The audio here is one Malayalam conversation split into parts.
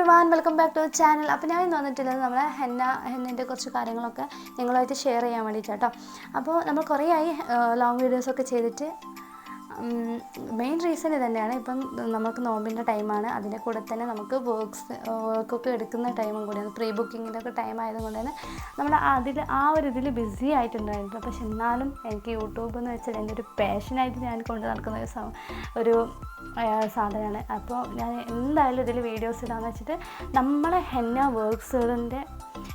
everyone, welcome back to the channel. അപ്പോൾ ഞാൻ ഇന്ന് വന്നിട്ടുള്ളത് നമ്മളെ ഹെന്നൻ്റെ കുറച്ച് കാര്യങ്ങളൊക്കെ നിങ്ങളുമായിട്ട് ഷെയർ ചെയ്യാൻ വേണ്ടിയിട്ടാട്ടോ. അപ്പോൾ നമ്മൾ കുറേ ആയി ലോങ് വീഡിയോസൊക്കെ ചെയ്തിട്ട് മെയിൻ റീസൺ ഇത് തന്നെയാണ്. ഇപ്പം നമുക്ക് നോമ്പിൻ്റെ ടൈമാണ്, അതിൻ്റെ കൂടെ തന്നെ നമുക്ക് വർക്കൊക്കെ എടുക്കുന്ന ടൈമും കൂടിയാണ്, പ്രീ ബുക്കിങ്ങിൻ്റെയൊക്കെ ടൈം ആയതുകൊണ്ട് തന്നെ നമ്മൾ ഒരു ഇതിൽ ബിസി ആയിട്ടുണ്ടായിരുന്നു. പക്ഷെ എന്നാലും എനിക്ക് യൂട്യൂബ് എന്ന് വെച്ചാൽ എൻ്റെ ഒരു പാഷനായിട്ട് ഞാൻ കൊണ്ട് നടക്കുന്ന ഒരു സാധനമാണ്. അപ്പോൾ ഞാൻ എന്തായാലും ഇതിൽ വീഡിയോസ് ഇടാമെന്ന് വെച്ചിട്ട് നമ്മളെ ഹെന്ന വർക്ക്സുകളിൻ്റെ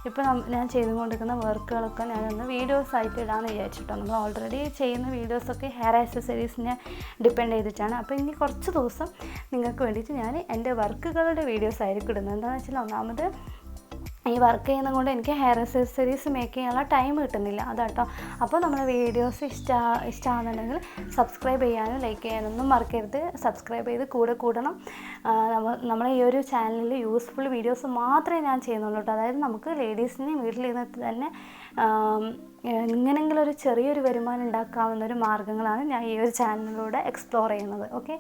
ഇപ്പോൾ ഞാൻ ചെയ്തുകൊണ്ടിരിക്കുന്ന വർക്കുകളൊക്കെ ഞാനൊന്ന് വീഡിയോസായിട്ട് ഇടാമെന്ന് വിചാരിച്ചിട്ടോ. നമ്മൾ ഓൾറെഡി ചെയ്യുന്ന വീഡിയോസൊക്കെ ഹെയർ ആക്സസറീസിനെ ഡിപ്പെൻഡ് ചെയ്തിട്ടാണ്. അപ്പോൾ ഇനി കുറച്ച് ദിവസം നിങ്ങൾക്ക് വേണ്ടിയിട്ട് ഞാൻ എൻ്റെ വർക്കുകളുടെ വീഡിയോസ് ആയിരിക്കും ഇടുന്നത്. എന്താണെന്ന് വെച്ചാൽ ഒന്നാമത് ഈ വർക്ക് ചെയ്യുന്നത് കൊണ്ട് എനിക്ക് ഹെയർ ആക്സസറീസ് മേക്ക് ചെയ്യാനുള്ള ടൈം കിട്ടുന്നില്ല, അതാട്ടോ. അപ്പോൾ നമ്മുടെ വീഡിയോസ് ഇഷ്ടമാണെന്നുണ്ടെങ്കിൽ സബ്സ്ക്രൈബ് ചെയ്യാനും ലൈക്ക് ചെയ്യാനൊന്നും മറക്കരുത്. സബ്സ്ക്രൈബ് ചെയ്ത് കൂടണം. നമ്മളെ ഈ ഒരു ചാനലിൽ യൂസ്ഫുൾ വീഡിയോസ് മാത്രമേ ഞാൻ ചെയ്യുന്നുള്ളൂ കേട്ടോ. അതായത് നമുക്ക് ലേഡീസിനെ വീട്ടിലിരുന്നിട്ട് തന്നെ ഇങ്ങനെയെങ്കിലും ഒരു ചെറിയൊരു വരുമാനം ഉണ്ടാക്കാവുന്നൊരു മാർഗ്ഗങ്ങളാണ് ഞാൻ ഈ ഒരു ചാനലിലൂടെ എക്സ്പ്ലോർ ചെയ്യുന്നത്. ഓക്കെ,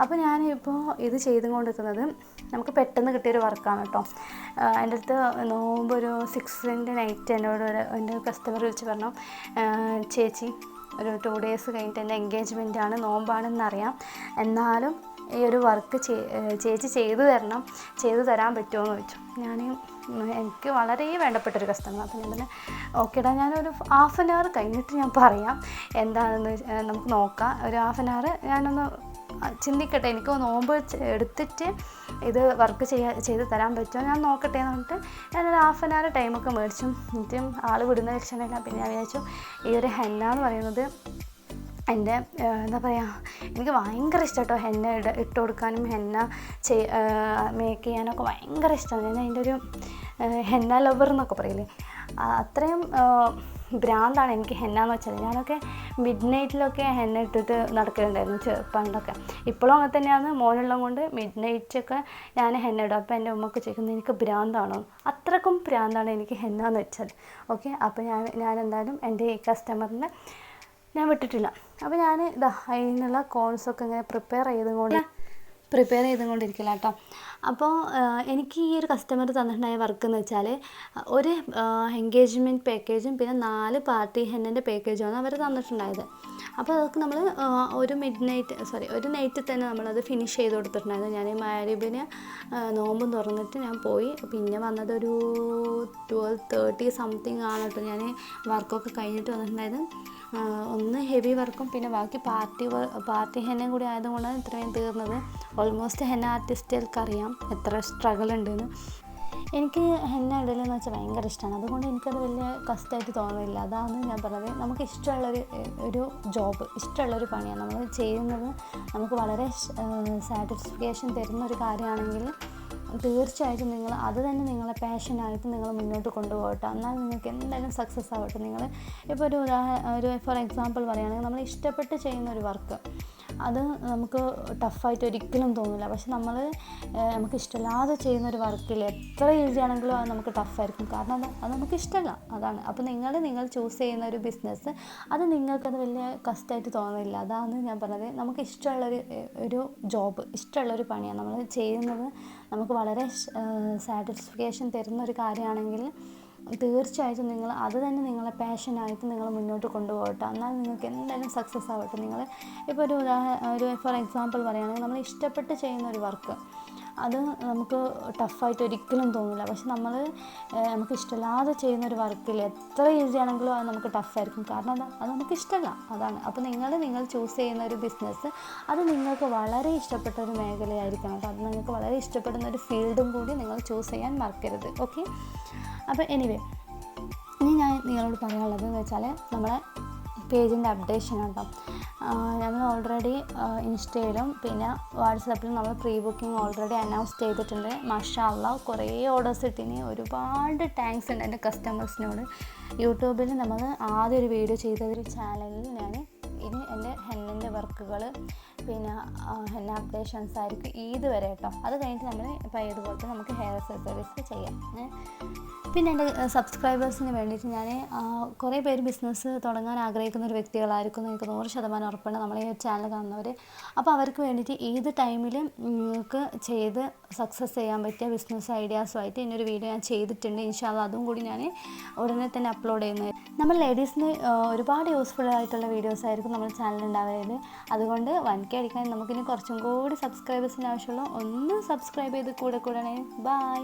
അപ്പോൾ ഞാനിപ്പോൾ ഇത് ചെയ്തുകൊണ്ടിരിക്കുന്നത് നമുക്ക് പെട്ടെന്ന് കിട്ടിയൊരു വർക്കാണ് കേട്ടോ. എൻ്റെ അടുത്ത് നോമ്പ് ഒരു 6th നൈറ്റ് എൻ്റെ കസ്റ്റമർ വിളിച്ച് പറഞ്ഞു, ചേച്ചി ഒരു 2 days കഴിഞ്ഞിട്ട് എൻ്റെ എൻഗേജ്മെൻറ്റാണ്, നോമ്പാണെന്നറിയാം, എന്നാലും ഈ ഒരു വർക്ക് ചേച്ചി ചെയ്തു തരാൻ പറ്റുമോ എന്ന് ചോദിച്ചു. എനിക്ക് വളരെ വേണ്ടപ്പെട്ടൊരു കസ്റ്റമർ. അപ്പോൾ ഞാൻ തന്നെ ഓക്കേടാ, ഞാനൊരു 1/2 hour കഴിഞ്ഞിട്ട് ഞാൻ പറയാം എന്താണെന്ന് നമുക്ക് നോക്കാം. ഒരു 1/2 hour ഞാനൊന്ന് ചിന്തിക്കട്ടെ, എനിക്ക് നോമ്പ് എടുത്തിട്ട് ഇത് വർക്ക് ചെയ്ത് തരാൻ പറ്റുമോ ഞാൻ നോക്കട്ടെ എന്ന് പറഞ്ഞിട്ട് ഞാനൊരു 1/2 hour ടൈമൊക്കെ മേടിച്ചു. എന്നിട്ടും ആൾ വിടുന്ന ലക്ഷണമില്ല. പിന്നെ ഞാൻ വിചാരിച്ചു ഈ ഒരു ഹെന്ന എന്ന് പറയുന്നത് എൻ്റെ എന്താ പറയുക, എനിക്ക് ഭയങ്കര ഇഷ്ടം കേട്ടോ. ഹെന്ന ഇട്ട് കൊടുക്കാനും ഹെന്ന മേക്ക് ചെയ്യാനൊക്കെ ഭയങ്കര ഇഷ്ടമാണ്. ഞാൻ അതിൻ്റെ ഒരു ഹെന്ന ലവർ എന്നൊക്കെ പറയില്ലേ, അത്രയും ഭ്രാന്താണ് എനിക്ക് ഹെന്ന എന്ന് വെച്ചാൽ. ഞാനൊക്കെ മിഡ് നൈറ്റിലൊക്കെ ഹെന്ന ഇട്ടിട്ട് നടക്കലുണ്ടായിരുന്നു പണ്ടൊക്കെ. ഇപ്പോഴും അങ്ങനെ തന്നെയാണ്. മോനുള്ളത് കൊണ്ട് മിഡ് നൈറ്റൊക്കെ ഞാൻ ഹെന്ന ഇടും. അപ്പോൾ എൻ്റെ ഉമ്മക്ക് ചോദിക്കുന്നത് എനിക്ക് ഭ്രാന്താണോ, അത്രക്കും ഭ്രാന്താണ് എനിക്ക് ഹെന്ന എന്ന് വെച്ചാൽ. ഓക്കെ, അപ്പോൾ ഞാൻ എന്തായാലും എൻ്റെ ഈ കസ്റ്റമറിനെ ഞാൻ വിട്ടിട്ടില്ല. അപ്പോൾ ഞാൻ അതിനുള്ള കോൺസൊക്കെ ഇങ്ങനെ പ്രിപ്പയർ ചെയ്തുകൊണ്ടിരിക്കില്ല കേട്ടോ. അപ്പോൾ എനിക്ക് ഈ ഒരു കസ്റ്റമർ തന്നിട്ടുണ്ടായ വർക്ക് എന്ന് വെച്ചാൽ ഒരു എൻഗേജ്മെൻറ്റ് പാക്കേജും പിന്നെ 4 പാർട്ടി ഹെന്നൻ്റെ പാക്കേജുമാണ് അവർ തന്നിട്ടുണ്ടായത്. അപ്പോൾ അതൊക്കെ നമ്മൾ ഒരു നൈറ്റിൽ തന്നെ നമ്മളത് ഫിനിഷ് ചെയ്ത് കൊടുത്തിട്ടുണ്ടായിരുന്നു. ഞാൻ ഈ മാരിബിന് നോമ്പും തുറന്നിട്ട് ഞാൻ പോയി. പിന്നെ വന്നത് ഒരു 12:30 സംതിങ് ആണ് കേട്ടോ. ഞാൻ വർക്കൊക്കെ കഴിഞ്ഞിട്ട് വന്നിട്ടുണ്ടായത്. ഒന്ന് ഹെവി വർക്കും പിന്നെ ബാക്കി പാർട്ടി ഹെന്നയും കൂടി ആയതുകൊണ്ടാണ് ഇത്രയും തീർന്നത്. ഓൾമോസ്റ്റ് ഹെന്ന ആർട്ടിസ്റ്റുകൾക്ക് അറിയാം എത്ര സ്ട്രഗിൾ ഉണ്ടെന്ന്. എനിക്ക് ഹെന്ന ഇടലെന്ന് വെച്ചാൽ ഭയങ്കര ഇഷ്ടമാണ്. അതുകൊണ്ട് എനിക്കത് വലിയ കഷ്ടമായിട്ട് തോന്നുന്നില്ല. അതാണ് ഞാൻ പറഞ്ഞത്, നമുക്ക് ഇഷ്ടമുള്ളൊരു ജോബ്, ഇഷ്ടമുള്ളൊരു പണിയാണ് നമ്മൾ ചെയ്യുന്നത്. നമുക്ക് വളരെ സാറ്റിസ്ഫാക്ഷൻ തരുന്നൊരു കാര്യമാണെങ്കിൽ തീർച്ചയായിട്ടും നിങ്ങൾ അത് തന്നെ നിങ്ങളെ പാഷനായിട്ട് നിങ്ങൾ മുന്നോട്ട് കൊണ്ടുപോകട്ടെ. എന്നാൽ നിങ്ങൾക്ക് എന്തായാലും സക്സസ് ആവട്ടെ. നിങ്ങൾ ഇപ്പോൾ ഒരു ഫോർ എക്സാമ്പിൾ പറയുകയാണെങ്കിൽ നമ്മൾ ഇഷ്ടപ്പെട്ട് ചെയ്യുന്ന ഒരു വർക്ക് അത് നമുക്ക് ടഫായിട്ട് ഒരിക്കലും തോന്നില്ല. പക്ഷെ നമുക്ക് ഇഷ്ടമില്ലാതെ ചെയ്യുന്നൊരു വർക്കിൽ എത്ര ഈസി ആണെങ്കിലും അത് നമുക്ക് ടഫായിരിക്കും. കാരണം അത് നമുക്ക് ഇഷ്ടമല്ല, അതാണ്. അപ്പോൾ നിങ്ങൾ ചൂസ് ചെയ്യുന്ന ഒരു ബിസിനസ് അത് നിങ്ങൾക്കത് വലിയ കഷ്ടമായിട്ട് തോന്നില്ല. അതാണ് ഞാൻ പറഞ്ഞത്, നമുക്ക് ഇഷ്ടമുള്ളൊരു ജോബ്, ഇഷ്ടമുള്ളൊരു പണിയാണ് നമ്മൾ ചെയ്യുന്നത്. നമുക്ക് വളരെ സാറ്റിസ്ഫാക്ഷൻ തരുന്നൊരു കാര്യമാണെങ്കിൽ തീർച്ചയായിട്ടും നിങ്ങൾ അത് തന്നെ നിങ്ങളെ പാഷനായിട്ട് നിങ്ങൾ മുന്നോട്ട് കൊണ്ടുപോകട്ടെ. എന്നാൽ നിങ്ങൾക്ക് എന്തായാലും സക്സസ് ആവട്ടെ. നിങ്ങൾ ഇപ്പോൾ ഒരു ഫോർ എക്സാമ്പിൾ പറയുകയാണെങ്കിൽ നമ്മൾ ഇഷ്ടപ്പെട്ട് ചെയ്യുന്ന ഒരു വർക്ക് അത് നമുക്ക് ടഫായിട്ട് ഒരിക്കലും തോന്നില്ല. പക്ഷെ നമുക്ക് ഇഷ്ടമില്ലാതെ ചെയ്യുന്നൊരു വർക്കിൽ എത്ര ഈസി ആണെങ്കിലും അത് നമുക്ക് ടഫായിരിക്കും. കാരണം അത് നമുക്ക് ഇഷ്ടമല്ല, അതാണ്. അപ്പോൾ നിങ്ങൾ ചൂസ് ചെയ്യുന്ന ഒരു ബിസിനസ് അത് നിങ്ങൾക്ക് വളരെ ഇഷ്ടപ്പെട്ട ഒരു മേഖലയായിരിക്കണം. അത് നിങ്ങൾക്ക് വളരെ ഇഷ്ടപ്പെടുന്ന ഒരു ഫീൽഡും കൂടി നിങ്ങൾ ചൂസ് ചെയ്യാൻ മറക്കരുത്. ഓക്കെ, അപ്പോൾ എനിവേ ഇനി ഞാൻ നിങ്ങളോട് പറയാനുള്ളത് എന്ന് വെച്ചാൽ നമ്മളെ പേജിൻ്റെ അപ്ഡേഷൻ കേട്ടോ. ഞങ്ങൾ ഓൾറെഡി ഇൻസ്റ്റയിലും പിന്നെ വാട്സാപ്പിലും നമ്മൾ പ്രീ ബുക്കിംഗ് ഓൾറെഡി അനൗൺസ് ചെയ്തിട്ടുണ്ട്. മാഷാ അല്ലാഹ് കുറേ ഓർഡേഴ്സ് കിട്ടിന്. ഒരുപാട് താങ്ക്സ് ഉണ്ട് എൻ്റെ കസ്റ്റമേഴ്സിനോട്. യൂട്യൂബിൽ നമ്മൾ ആദ്യം ഒരു വീഡിയോ ചെയ്തൊരു ചാനലിൽ ഞാൻ ഇനി എൻ്റെ ഹെന്നിൻ്റെ വർക്കുകൾ പിന്നെ ഹെന്ന അപ്ഡേഷൻസ് ആയിരിക്കും ഈദ് വരെ കേട്ടോ. അത് കഴിഞ്ഞിട്ട് നമ്മൾ പഴയതുപോലെ തന്നെ നമുക്ക് ഹെയർ അക്സസറീസ് ചെയ്യാം. പിന്നെ എൻ്റെ സബ്സ്ക്രൈബേഴ്സിന് വേണ്ടിയിട്ട് ഞാൻ കുറേ പേര് ബിസിനസ് തുടങ്ങാൻ ആഗ്രഹിക്കുന്ന ഒരു വ്യക്തികളായിരിക്കും എന്ന് എനിക്ക് 100% ഉറപ്പുണ്ട് നമ്മൾ ഈ ചാനൽ കാണുന്നവർ. അപ്പോൾ അവർക്ക് വേണ്ടിയിട്ട് ഏത് ടൈമിൽ നിങ്ങൾക്ക് ചെയ്ത് സക്സസ് ചെയ്യാൻ പറ്റിയ ബിസിനസ് ഐഡിയാസുമായിട്ട് ഇന്നൊരു വീഡിയോ ഞാൻ ചെയ്തിട്ടുണ്ട്. ഇൻഷാ അല്ലാഹ് അതും കൂടി ഞാൻ ഉടനെ തന്നെ അപ്ലോഡ് ചെയ്യുന്നത്. നമ്മൾ ലേഡീസിന് ഒരുപാട് യൂസ്ഫുൾ ആയിട്ടുള്ള വീഡിയോസ് ആയിരിക്കും നമ്മുടെ ചാനലിൽ ഉണ്ടാവുന്നത്. അതുകൊണ്ട് 1K അടിക്കാൻ നമുക്കിനി കുറച്ചും കൂടി സബ്സ്ക്രൈബേഴ്സിന് ആവശ്യമുള്ള ഒന്ന് സബ്സ്ക്രൈബ് ചെയ്ത് കൂടെ കൂടണേ. ബൈ.